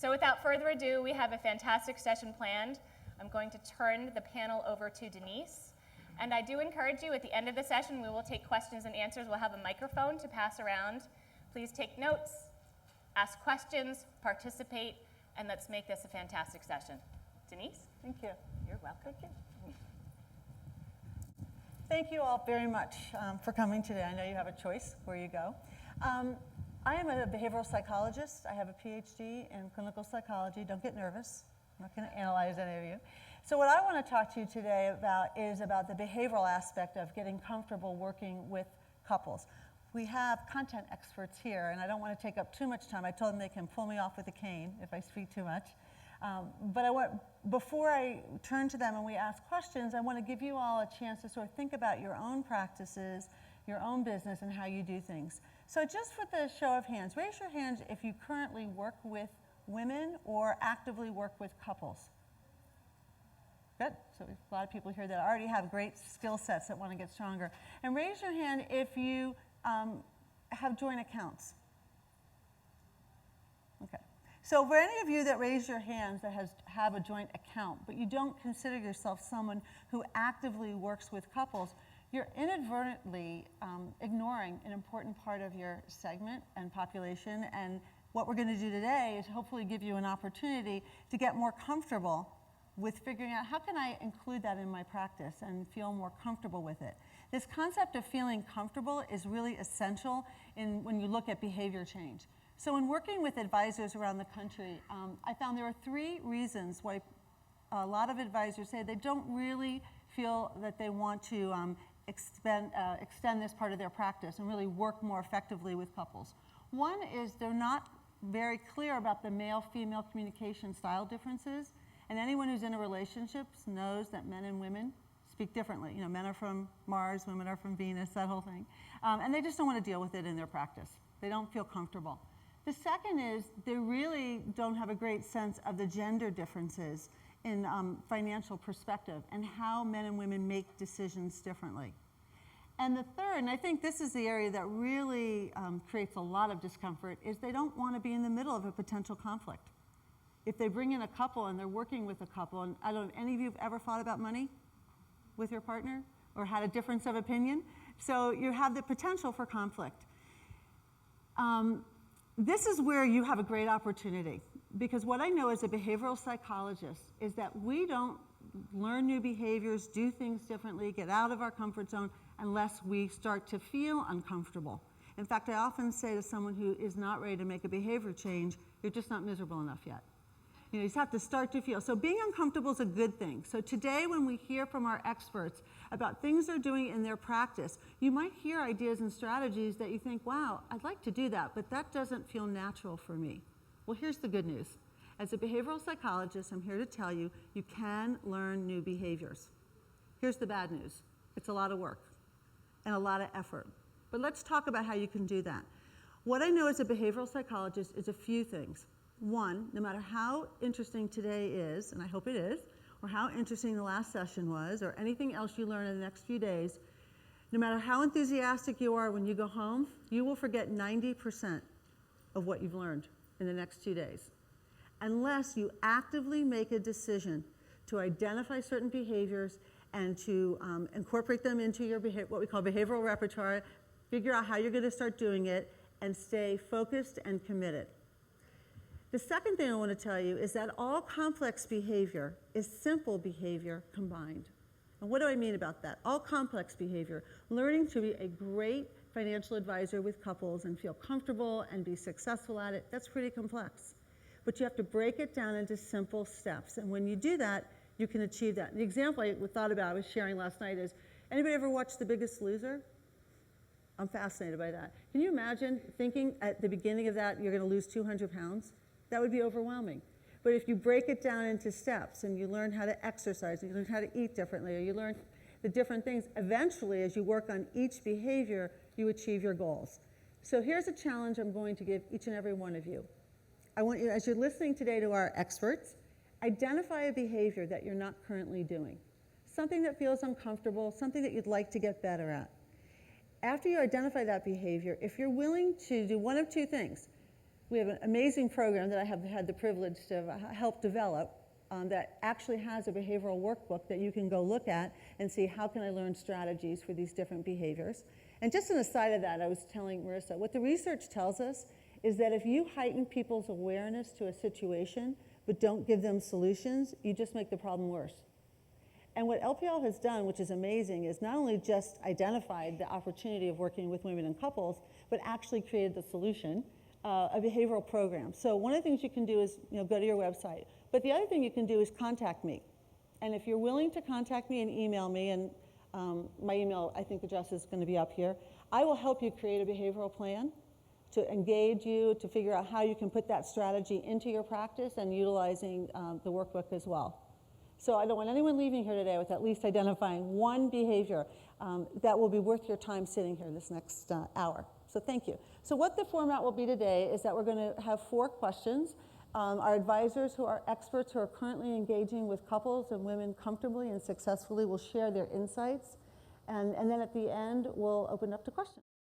So without further ado, we have a fantastic session planned. I'm going to turn the panel over to Denise. And I do encourage you, at the end of the session, we will take questions and answers. We'll have a microphone to pass around. Please take notes, ask questions, participate, and let's make this a fantastic session. Denise? Thank you. You're welcome. Thank you. Thank you all very much for coming today. I know you have a choice where you go. I am a behavioral psychologist. I have a PhD in clinical psychology. Don't get nervous. I'm not going to analyze any of you. So what I want to talk to you today about is about the behavioral aspect of getting comfortable working with couples. We have content experts here, and I don't want to take up too much time. I told them they can pull me off with a cane if I speak too much. But before I turn to them and we ask questions, I want to give you all a chance to sort of think about your own practices, your own business, and how you do things. So just with a show of hands, raise your hands if you currently work with women or actively work with couples. Good. So a lot of people here that already have great skill sets that want to get stronger. And raise your hand if you have joint accounts. Okay. So for any of you that raise your hands that have a joint account, but you don't consider yourself someone who actively works with couples, you're inadvertently ignoring an important part of your segment and population. And what we're going to do today is hopefully give you an opportunity to get more comfortable with figuring out how can I include that in my practice and feel more comfortable with it. This concept of feeling comfortable is really essential when you look at behavior change. So in working with advisors around the country, I found there are 3 reasons why a lot of advisors say they don't really feel that they want to extend this part of their practice and really work more effectively with couples. One is they're not very clear about the male-female communication style differences. And anyone who's in a relationship knows that men and women speak differently. You know, men are from Mars, women are from Venus, that whole thing. And they just don't want to deal with it in their practice. They don't feel comfortable. The second is they really don't have a great sense of the gender differences in financial perspective and how men and women make decisions differently. And the third, and I think this is the area that really creates a lot of discomfort, is they don't want to be in the middle of a potential conflict. If they bring in a couple and they're working with a couple, and I don't know, any of you have ever thought about money with your partner or had a difference of opinion? So you have the potential for conflict. This is where you have a great opportunity, because what I know as a behavioral psychologist is that we don't learn new behaviors, do things differently, get out of our comfort zone unless we start to feel uncomfortable. In fact, I often say to someone who is not ready to make a behavior change, you're just not miserable enough yet. You know, you just have to start to feel. So being uncomfortable is a good thing. So today when we hear from our experts about things they're doing in their practice, you might hear ideas and strategies that you think, wow, I'd like to do that, but that doesn't feel natural for me. Well, here's the good news. As a behavioral psychologist, I'm here to tell you, you can learn new behaviors. Here's the bad news. It's a lot of work and a lot of effort. But let's talk about how you can do that. What I know as a behavioral psychologist is a few things. One, no matter how interesting today is, and I hope it is, or how interesting the last session was, or anything else you learn in the next few days, no matter how enthusiastic you are when you go home, you will forget 90% of what you've learned in the next 2 days, unless you actively make a decision to identify certain behaviors and to incorporate them into your what we call behavioral repertoire, figure out how you're going to start doing it, and stay focused and committed. The second thing I want to tell you is that all complex behavior is simple behavior combined. And what do I mean about that? All complex behavior, learning to be a great financial advisor with couples and feel comfortable and be successful at it, that's pretty complex. But you have to break it down into simple steps. And when you do that, you can achieve that. And the example I thought about, I was sharing last night is, anybody ever watch The Biggest Loser? I'm fascinated by that. Can you imagine thinking at the beginning of that you're going to lose 200 pounds? That would be overwhelming. But if you break it down into steps and you learn how to exercise, and you learn how to eat differently, or you learn the different things, eventually as you work on each behavior, you achieve your goals. So here's a challenge I'm going to give each and every one of you. I want you, as you're listening today to our experts, identify a behavior that you're not currently doing. Something that feels uncomfortable, something that you'd like to get better at. After you identify that behavior, if you're willing to do one of two things, we have an amazing program that I have had the privilege to help develop that actually has a behavioral workbook that you can go look at and see how can I learn strategies for these different behaviors. And just an aside of that, I was telling Marissa, what the research tells us is that if you heighten people's awareness to a situation but don't give them solutions, you just make the problem worse. And what LPL has done, which is amazing, is not only just identified the opportunity of working with women and couples, but actually created the solution, a behavioral program. So one of the things you can do is go to your website. But the other thing you can do is contact me. And if you're willing to contact me and email me, and my email, I think, address is going to be up here, I will help you create a behavioral plan to engage you, to figure out how you can put that strategy into your practice and utilizing the workbook as well. So I don't want anyone leaving here today with at least identifying one behavior that will be worth your time sitting here this next hour. So thank you. So what the format will be today is that we're going to have 4 questions. Our advisors, who are experts who are currently engaging with couples and women comfortably and successfully, will share their insights. And then at the end, we'll open up to questions.